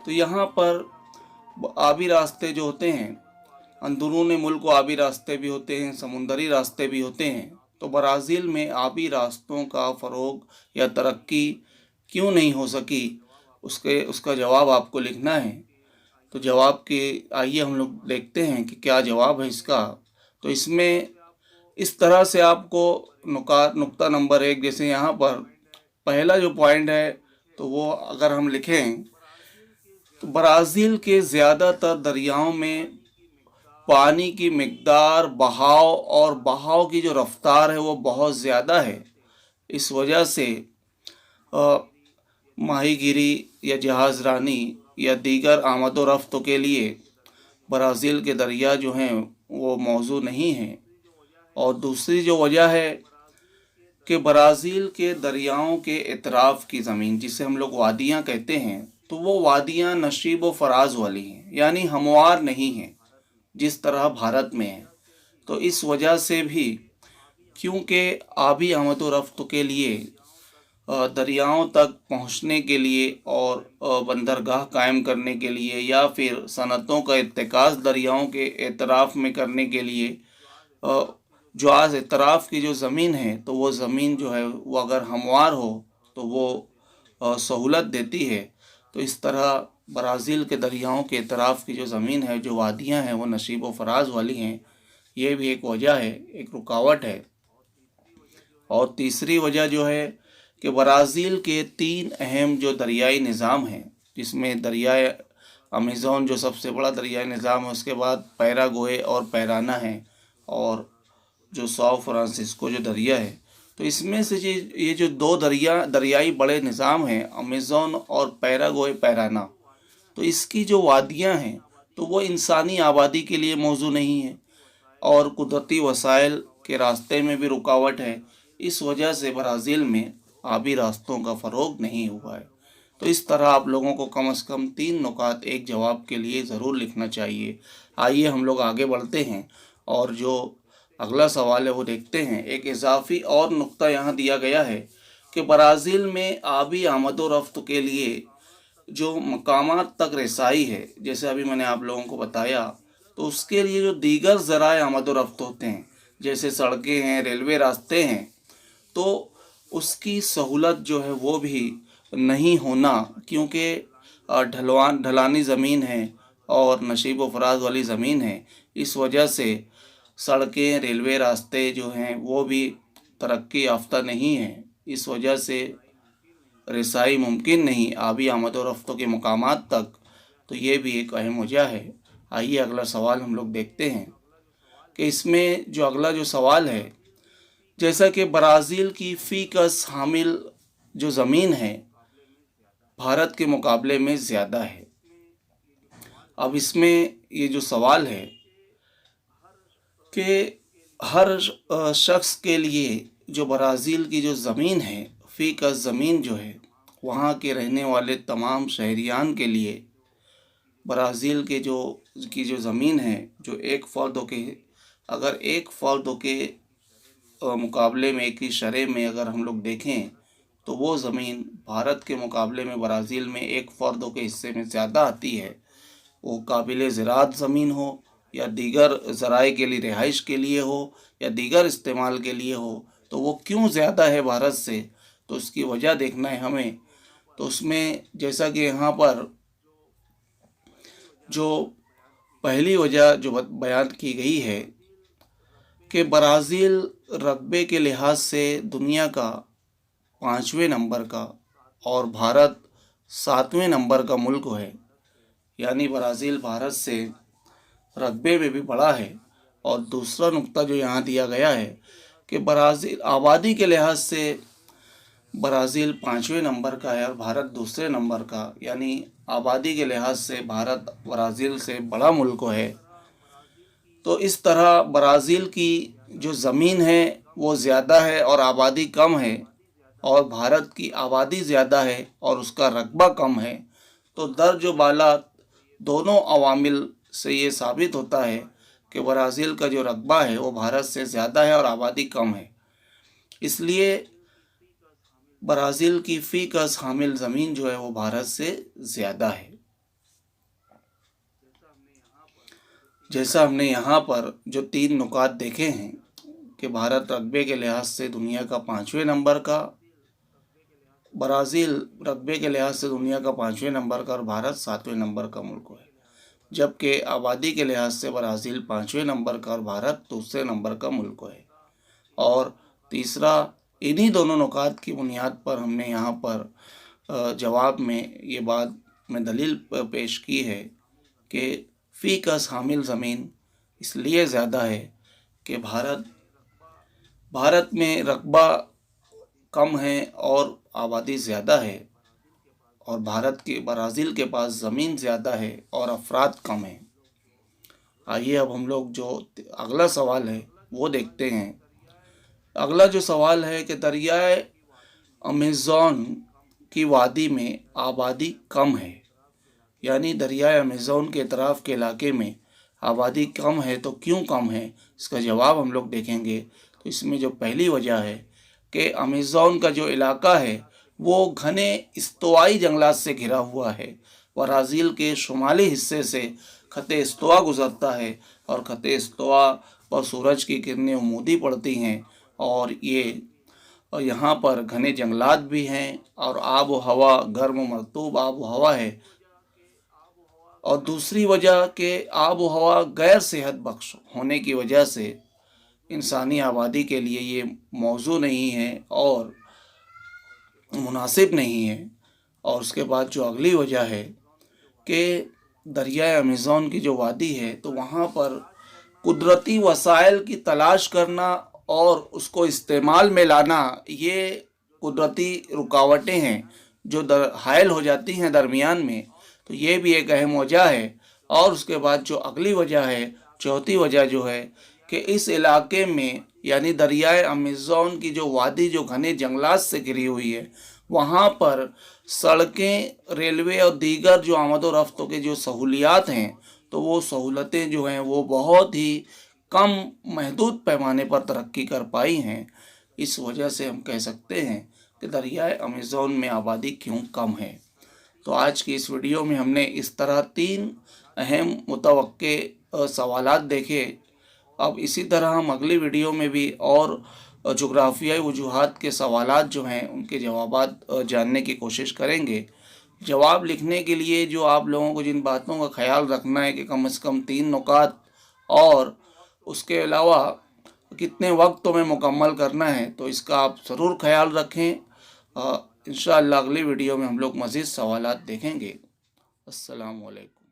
तो यहाँ पर आबी रास्ते जो होते हैं, अंदरून मुल्क को आबी रास्ते भी होते हैं, समुंदरी रास्ते भी होते हैं। तो ब्राज़ील में आबी रास्तों का फ़रोग या तरक्की क्यों नहीं हो सकी, उसका जवाब आपको लिखना है। तो जवाब के आइए हम लोग देखते हैं कि क्या जवाब है इसका। तो इसमें इस तरह से आपको नुक्ता नंबर 1, जैसे यहाँ पर पहला जो पॉइंट है तो वो अगर हम लिखें तो ब्राज़ील के ज़्यादातर दरियाओं में पानी की मिक़दार, बहाव की जो रफ्तार है वो बहुत ज़्यादा है। इस वजह से माहीगीरी या जहाज़रानी या दीगर आमद व रफ्त के लिए ब्राज़ील के दरिया जो हैं वो मौजू नहीं हैं। और दूसरी जो वजह है कि ब्राज़ील के दरियाओं के इतराफ़ की ज़मीन, जिसे हम लोग वादियाँ कहते हैं, तो वो वादियाँ नशीब व फराज वाली हैं, यानी हमवार नहीं हैं जिस तरह भारत में है। तो इस वजह से भी, क्योंकि आबी आमद व रफ्त के लिए दरियाओं तक पहुंचने के लिए और बंदरगाह कायम करने के लिए या फिर सनतों का इत्तेकाज़ दरियाओं के एतराफ़ में करने के लिए जो आज एतराफ़ की जो ज़मीन है, तो वो ज़मीन जो है वो अगर हमवार हो तो वो सहूलत देती है। तो इस तरह ब्राज़ील के दरियाओं के एतराफ़ की जो ज़मीन है, जो वादियाँ हैं, वो नशीब व फराज वाली हैं। ये भी एक वजह है, एक रुकावट है। और तीसरी वजह जो है कि ब्राज़ील के 3 अहम जो दरियाई निज़ाम हैं, जिसमें दरियाए अमेज़न जो सबसे बड़ा दरियाई निज़ाम है, उसके बाद पैराग्वे और पैराना है, और जो सौ फ्रांसिस्को जो दरिया है। तो इसमें से ये जो 2 दरियाई बड़े निज़ाम हैं, अमेज़न और पैराग्वे पैराना, तो इसकी जो वादियाँ हैं तो वो इंसानी आबादी के लिए मौजू नहीं है और कुदरती वसाइल के रास्ते में भी रुकावट है। इस वजह से ब्राज़ील में आबी रास्तों का फ़रोग नहीं हुआ है। तो इस तरह आप लोगों को कम से कम 3 नुकात एक जवाब के लिए ज़रूर लिखना चाहिए। आइए हम लोग आगे बढ़ते हैं और जो अगला सवाल है वो देखते हैं। एक इजाफ़ी और नुक्ता यहाँ दिया गया है कि ब्राज़ील में आबी आमद व रफ्त के लिए जो मकामात तक रसाई है, जैसे अभी मैंने आप लोगों को बताया, तो उसके लिए जो दीगर ज़राए आमद व रफ्त होते हैं, जैसे सड़कें हैं, रेलवे रास्ते हैं, तो उसकी सहूलत जो है वो भी नहीं होना, क्योंकि ढलानी ज़मीन है और नशीब व फराज वाली ज़मीन है। इस वजह से सड़कें, रेलवे रास्ते जो हैं वो भी तरक्की याफ्ता नहीं हैं। इस वजह से रसाई मुमकिन नहीं आबी आमद व रफ्त के मकामात तक। तो ये भी एक अहम वजह है। आइए अगला सवाल हम लोग देखते हैं कि इसमें जो अगला जो सवाल है, जैसा कि ब्राज़ील की फ़ी गज़ हामिल जो ज़मीन है भारत के मुकाबले में ज़्यादा है। अब इसमें ये जो सवाल है कि हर शख्स के लिए जो ब्राज़ील की जो ज़मीन है, फ़ी गज़ ज़मीन जो है, वहाँ के रहने वाले तमाम शहरियान के लिए ब्राज़ील के जो ज़मीन है, जो एक फ़र्द के, अगर एक फ़र्द के मुकाबले में एक ही शरह में अगर हम लोग देखें तो वो ज़मीन भारत के मुकाबले में ब्राज़ील में एक फ़र्द के हिस्से में ज़्यादा आती है। वो काबिल ज़राअत ज़मीन हो या दीगर ज़राए के लिए, रिहाइश के लिए हो या दीगर इस्तेमाल के लिए हो, तो वो क्यों ज़्यादा है भारत से, तो उसकी वजह देखना है हमें। तो उसमें जैसा कि यहाँ पर जो पहली वजह जो बयान की गई है कि ब्राज़ील रकबे के लिहाज से दुनिया का 5वें नंबर का और भारत 7वें नंबर का मुल्क है, यानी ब्राज़ील भारत से रकबे में भी बड़ा है। और दूसरा नुक्ता जो यहाँ दिया गया है कि ब्राज़ील आबादी के लिहाज से ब्राज़ील 5वें नंबर का है और भारत दूसरे नंबर का, यानी आबादी के लिहाज से भारत ब्राज़ील से बड़ा मुल्क है। तो इस तरह ब्राज़ील की जो ज़मीन है वो ज़्यादा है और आबादी कम है, और भारत की आबादी ज़्यादा है और उसका रकबा कम है। तो दर्ज व बाला दोनों अवामिल से ये साबित होता है कि ब्राज़ील का जो रकबा है वो भारत से ज़्यादा है और आबादी कम है। इसलिए ब्राज़ील की फ़ी गज़ हामिल ज़मीन जो है वो भारत से ज़्यादा है। जैसा हमने यहाँ पर जो 3 नुकात देखे हैं कि भारत रकबे के लिहाज से दुनिया का 5वें नंबर का, ब्राज़ील रकबे के लिहाज से दुनिया का 5वें नंबर का और भारत 7वें नंबर का मुल्क है, जबकि आबादी के लिहाज से ब्राज़ील 5वें नंबर का और भारत दूसरे नंबर का मुल्क है। और तीसरा, इन्हीं दोनों नुकात की बुनियाद पर हमने यहाँ पर जवाब में ये बात में दलील पेश की है कि फ़ी कस हामिल ज़मीन इसलिए ज़्यादा है कि भारत में रकबा कम है और आबादी ज़्यादा है, और ब्राज़ील के पास ज़मीन ज़्यादा है और अफराद कम है। आइए अब हम लोग जो अगला सवाल है वो देखते हैं। अगला जो सवाल है कि दरियाए अमेज़न की वादी में आबादी कम है, यानी दरियाए अमेज़न के अतराफ़ के इलाके में आबादी कम है, तो क्यों कम है, इसका जवाब हम लोग देखेंगे। तो इसमें जो पहली वजह है कि अमेज़न का जो इलाका है वो घने इस्तवाई जंगलात से घिरा हुआ है। ब्राज़ील के शुमाली हिस्से से ख़त इस्तवा गुज़रता है और ख़त इस्तवा पर सूरज की किरणें उमूदी पड़ती हैं, और यहाँ पर घने जंगलात भी हैं और आब व हवा गर्म मरतूब आब व हवा है। और दूसरी वजह कि आब व हवा गैर सेहत बख्श होने की वजह से इंसानी आबादी के लिए ये मौजू नहीं है और मुनासिब नहीं है। और उसके बाद जो अगली वजह है कि दरियाए अमेज़न की जो वादी है तो वहाँ पर कुदरती वसाइल की तलाश करना और उसको इस्तेमाल में लाना, ये कुदरती रुकावटें हैं जो हायल हो जाती हैं दरमियान में, तो ये भी एक अहम वजह है। और उसके बाद जो अगली वजह है, चौथी वजह जो है कि इस इलाके में यानी दरियाए अमेज़न की जो वादी जो घने जंगलात से घिरी हुई है, वहाँ पर सड़कें, रेलवे और दीगर जो आमद व रफ्त के जो सहूलियात हैं, तो वो सहूलतें जो हैं वो बहुत ही कम महदूद पैमाने पर तरक्की कर पाई हैं। इस वजह से हम कह सकते हैं कि दरियाए अमेज़न में आबादी क्यों कम है। तो आज की इस वीडियो में हमने इस तरह 3 अहम मुतवक्के सवालात देखे। अब इसी तरह हम अगली वीडियो में भी और जोग्राफियाई वजूहात के सवालात जो हैं उनके जवाबात जानने की कोशिश करेंगे। जवाब लिखने के लिए जो आप लोगों को जिन बातों का ख्याल रखना है कि कम से कम 3 नुकात और उसके अलावा कितने वक्त में मुकम्मल करना है, तो इसका आप ज़रूर ख्याल रखें। इंशाअल्लाह अगली वीडियो में हम लोग मज़ीद सवालात देखेंगे। अस्सलामु अलैकुम।